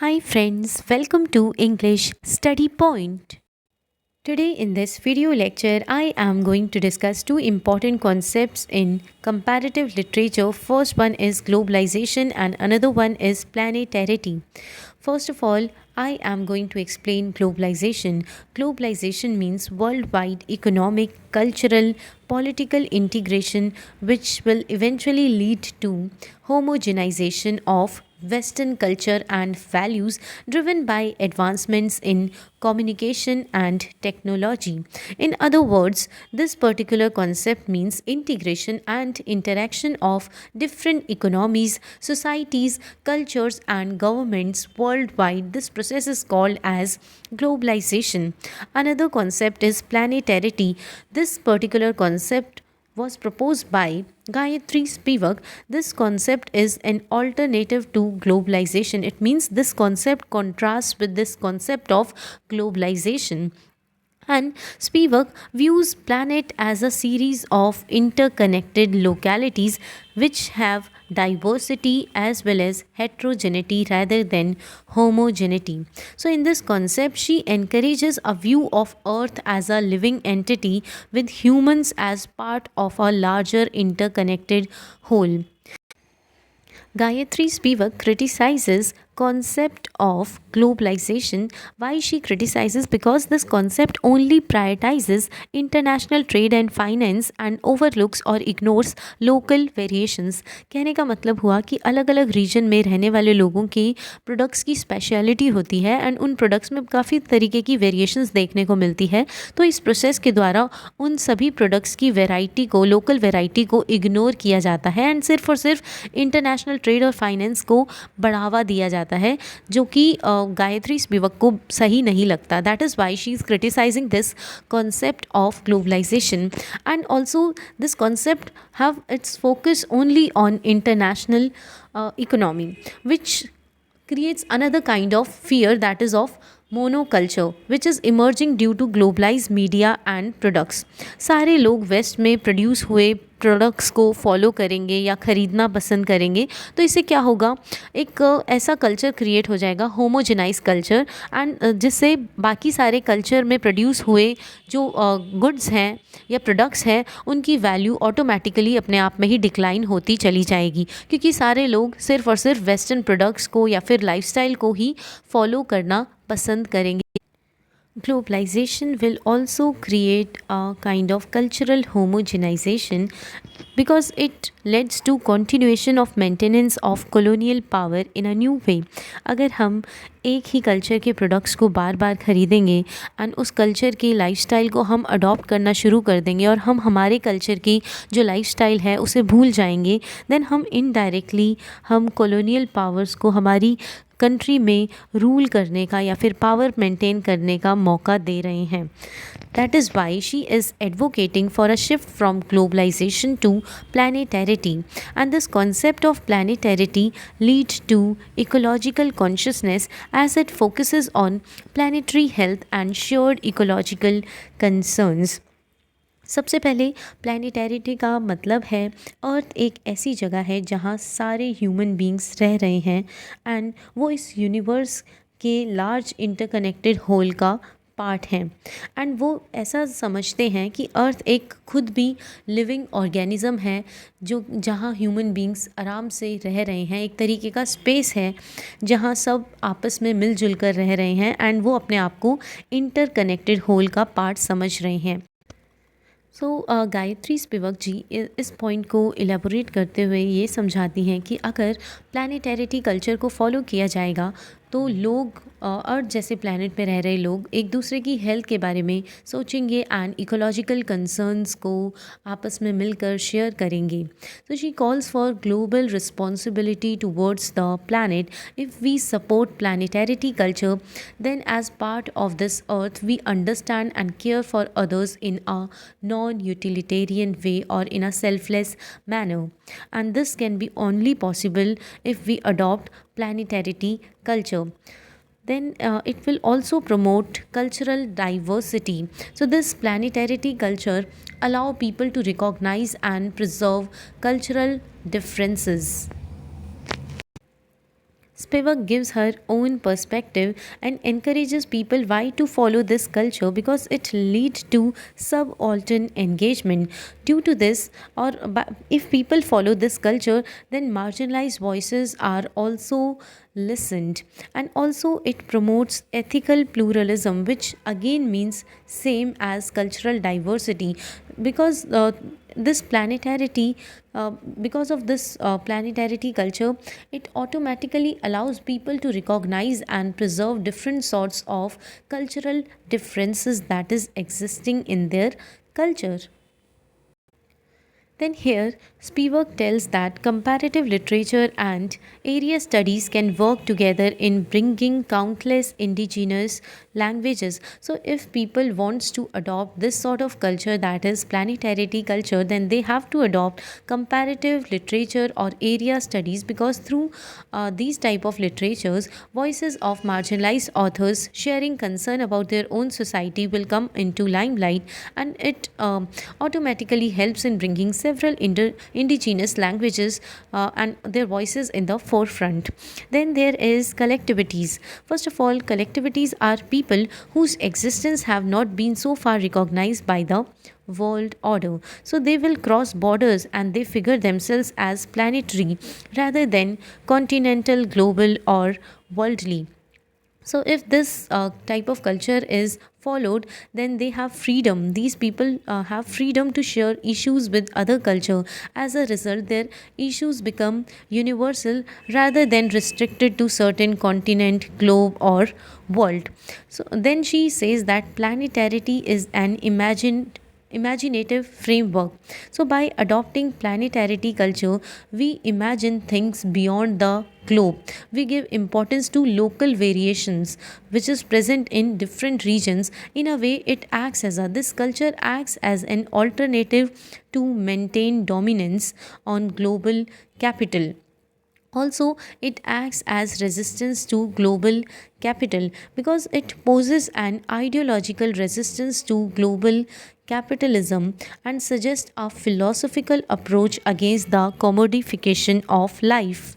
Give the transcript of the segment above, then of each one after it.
Hi friends, welcome to English Study Point. Today in this video lecture, I am going to discuss two important concepts in comparative literature. First one is globalization and another one is planetarity. First of all, I am going to explain globalization. Globalization means worldwide economic, cultural, political integration which will eventually lead to homogenization of Western culture and values driven by advancements in communication and technology. In other words, this particular concept means integration and interaction of different economies, societies, cultures, and governments worldwide. This process is called as globalization. Another concept is planetarity. This particular concept was proposed by Gayatri Spivak. This concept is an alternative to globalization. It means this concept contrasts with this concept of globalization. And Spivak views planet as a series of interconnected localities which have diversity as well as heterogeneity rather than homogeneity. So in this concept she encourages a view of earth as a living entity with humans as part of a larger interconnected whole. Gayatri Spivak criticizes concept of globalization. Why she criticizes? Because this concept only prioritizes international trade and finance and overlooks or ignores local variations. कहने का मतलब हुआ कि अलग अलग reason में रहने वाले लोगों की प्रोडक्ट्स की स्पेशलिटी होती है एंड उन प्रोडक्ट्स में काफ़ी तरीके की वेरिएशंस देखने को मिलती है. तो इस प्रोसेस के द्वारा उन सभी प्रोडक्ट्स की वेराइटी को, लोकल वेराइटी को इग्नोर किया जाता है एंड सिर्फ और सिर्फ इंटरनेशनल ट्रेड और फाइनेंस को बढ़ावा दिया जाता है, जो कि गायत्री स्पिवक को सही नहीं लगता. That is why she is criticising this concept of globalization. And also this concept have its focus only on international economy, which creates another kind of fear, that is of monoculture which is emerging due to globalized media and products. सारे लोग waste में produce हुए products को follow करेंगे या ख़रीदना पसंद करेंगे, तो इससे क्या होगा, एक ऐसा कल्चर क्रिएट हो जाएगा, होमोजेनाइज कल्चर, एंड जिससे बाकी सारे कल्चर में प्रोड्यूस हुए जो गुड्स हैं या प्रोडक्ट्स हैं उनकी वैल्यू ऑटोमेटिकली अपने आप में ही डिक्लाइन होती चली जाएगी, क्योंकि सारे लोग सिर्फ और सिर्फ वेस्टर्न प्रोडक्ट्स को या फिर लाइफस्टाइल को ही फॉलो करना पसंद करेंगे. Globalization will also create a kind of cultural homogenization because it leads to continuation of maintenance of colonial power in a new way. अगर हम एक ही कल्चर के प्रोडक्ट्स को बार बार ख़रीदेंगे एंड उस कल्चर की लाइफस्टाइल को हम अडॉप्ट करना शुरू कर देंगे और हम हमारे कल्चर की जो लाइफस्टाइल है उसे भूल जाएंगे, देन हम इनडायरेक्टली हम कॉलोनियल पावर्स को हमारी कंट्री में रूल करने का या फिर पावर मेंटेन करने का मौका दे रहे हैं. That is why she is advocating for a shift from globalisation to planetarity. And this concept of planetarity leads to ecological consciousness as it focuses on planetary health and shared ecological concerns. सबसे पहले प्लानिटैरिटी का मतलब है अर्थ एक ऐसी जगह है जहाँ सारे ह्यूमन बींग्स रह रहे हैं एंड वो इस यूनिवर्स के लार्ज इंटरकनेक्टेड होल का पार्ट हैं एंड वो ऐसा समझते हैं कि अर्थ एक खुद भी लिविंग ऑर्गेनिज़म है जो जहाँ ह्यूमन बींग्स आराम से रह रहे हैं, एक तरीके का स्पेस है जहाँ सब आपस में मिलजुल कर रह रहे हैं एंड वो अपने आप को इंटरकनेक्टेड होल का पार्ट समझ रहे हैं. सो गायत्री स्पिवक जी इस पॉइंट को इलेबोरेट करते हुए ये समझाती हैं कि अगर प्लानिटैरिटी कल्चर को फॉलो किया जाएगा तो लोग अर्थ जैसे प्लैनेट पे रह रहे लोग एक दूसरे की हेल्थ के बारे में सोचेंगे एंड इकोलॉजिकल कंसर्न्स को आपस में मिलकर शेयर करेंगे. तो she calls for global responsibility towards the planet. If we support planetarity culture then as part of this earth we understand and care for others in a non-utilitarian way or in a selfless manner, and this can be only possible if we adopt planetarity culture. Then it will also promote cultural diversity. So this planetarity culture allow people to recognize and preserve cultural differences. Spivak gives her own perspective and encourages people why to follow this culture because it leads to subaltern engagement. Due to this, if people follow this culture, then marginalized voices are also listened, and also it promotes ethical pluralism, which again means same as cultural diversity, because this planetarity because of this planetarity culture, it automatically allows people to recognize and preserve different sorts of cultural differences that is existing in their culture. Then here, Spivak tells that comparative literature and area studies can work together in bringing countless indigenous languages. So if people wants to adopt this sort of culture, that is planetarity culture, then they have to adopt comparative literature or area studies, because through these type of literatures, voices of marginalized authors sharing concern about their own society will come into limelight, and it automatically helps in bringing several indigenous languages and their voices in the forefront. Then there is collectivities. First of all, collectivities are people whose existence have not been so far recognized by the world order. So they will cross borders and they figure themselves as planetary rather than continental, global, or worldly. So if this type of culture is followed, then they have freedom. These people have freedom to share issues with other culture. As a result, their issues become universal rather than restricted to certain continent, globe, or world. So then she says that planetarity is an imaginative framework. So by adopting planetarity culture, we imagine things beyond the globe. We give importance to local variations which is present in different regions. In a way, it acts as a this culture acts as an alternative to maintain dominance on global capital. Also, it acts as resistance to global capital because it poses an ideological resistance to global capitalism and suggests a philosophical approach against the commodification of life.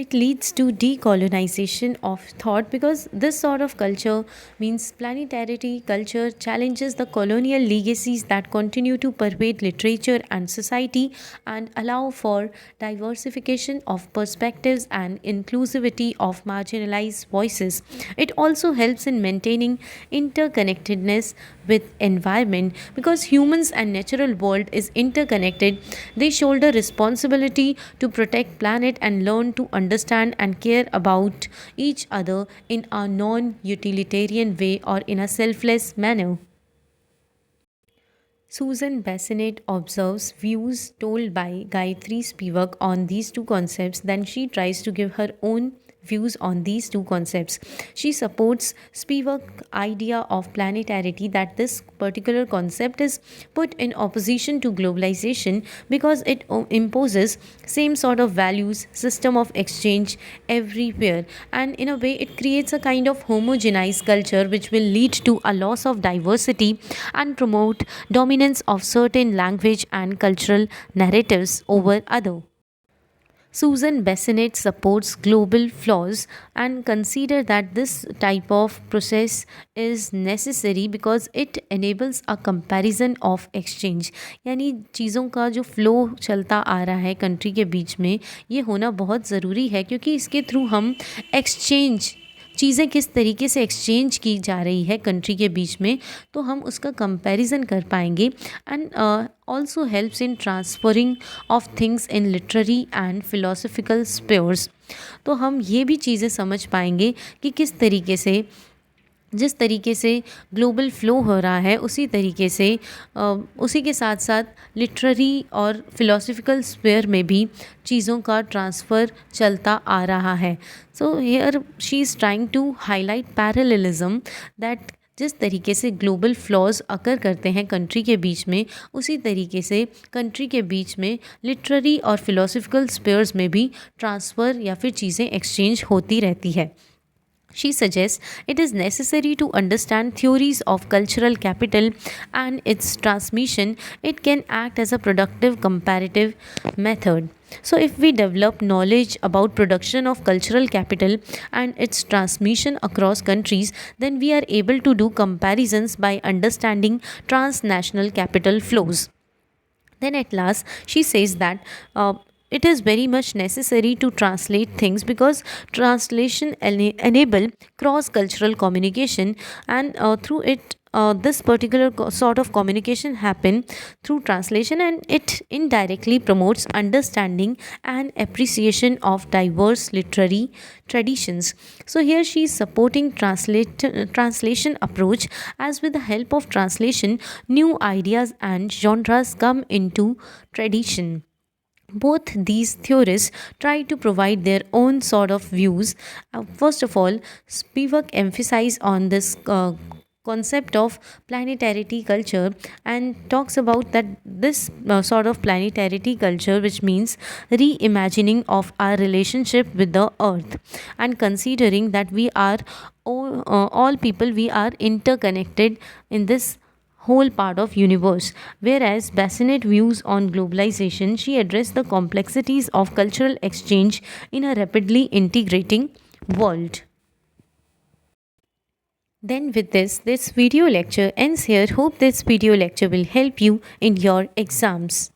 It leads to decolonization of thought because this sort of culture means planetarity culture challenges the colonial legacies that continue to pervade literature and society and allow for diversification of perspectives and inclusivity of marginalized voices. It also helps in maintaining interconnectedness with environment because humans and natural world is interconnected. They shoulder responsibility to protect planet and learn to understand and care about each other in a non-utilitarian way or in a selfless manner. Susan Bassinet observes views told by Gayatri Spivak on these two concepts, then she tries to give her own views on these two concepts. She supports Spivak's idea of planetarity, that this particular concept is put in opposition to globalization because it imposes same sort of values, system of exchange everywhere, and in a way it creates a kind of homogenized culture which will lead to a loss of diversity and promote dominance of certain language and cultural narratives over other. Susan Bassinet supports global flaws and consider that this type of process is necessary because it enables a comparison of exchange. यानी चीज़ों का जो flow चलता आ रहा है country के बीच में, ये होना बहुत ज़रूरी है क्योंकि इसके थ्रू हम एक्सचेंज चीज़ें किस तरीके से एक्सचेंज की जा रही है कंट्री के बीच में, तो हम उसका कंपैरिजन कर पाएंगे and also helps in transferring of things in literary and philosophical spheres. तो हम ये भी चीज़ें समझ पाएंगे कि किस तरीके से जिस तरीके से ग्लोबल फ्लो हो रहा है उसी तरीके से उसी के साथ साथ लिटरेरी और फिलोसफिकल स्फीयर में भी चीज़ों का ट्रांसफ़र चलता आ रहा है. So here she is trying to highlight parallelism that जिस तरीके से ग्लोबल फ्लॉज अकर करते हैं कंट्री के बीच में, उसी तरीके से कंट्री के बीच में लिटरेरी और फिलोसफिकल स्फीयर्स में भी ट्रांसफ़र या फिर चीज़ें एक्सचेंज होती रहती है. She suggests it is necessary to understand theories of cultural capital and its transmission. It can act as a productive comparative method. So if we develop knowledge about production of cultural capital and its transmission across countries, then we are able to do comparisons by understanding transnational capital flows. Then at last, she says that it is very much necessary to translate things because translation enable cross cultural communication, and through it this particular sort of communication happen through translation, and it indirectly promotes understanding and appreciation of diverse literary traditions. So here she is supporting translation approach, as with the help of translation new ideas and genres come into tradition. Both these theorists try to provide their own sort of views. First of all, Spivak emphasizes on this concept of planetarity culture and talks about that this sort of planetarity culture, which means reimagining of our relationship with the earth, and considering that we are all people, we are interconnected in this whole part of universe. Whereas Bassinet views on globalization, she addressed the complexities of cultural exchange in a rapidly integrating world. Then with this video lecture ends here. Hope this video lecture will help you in your exams.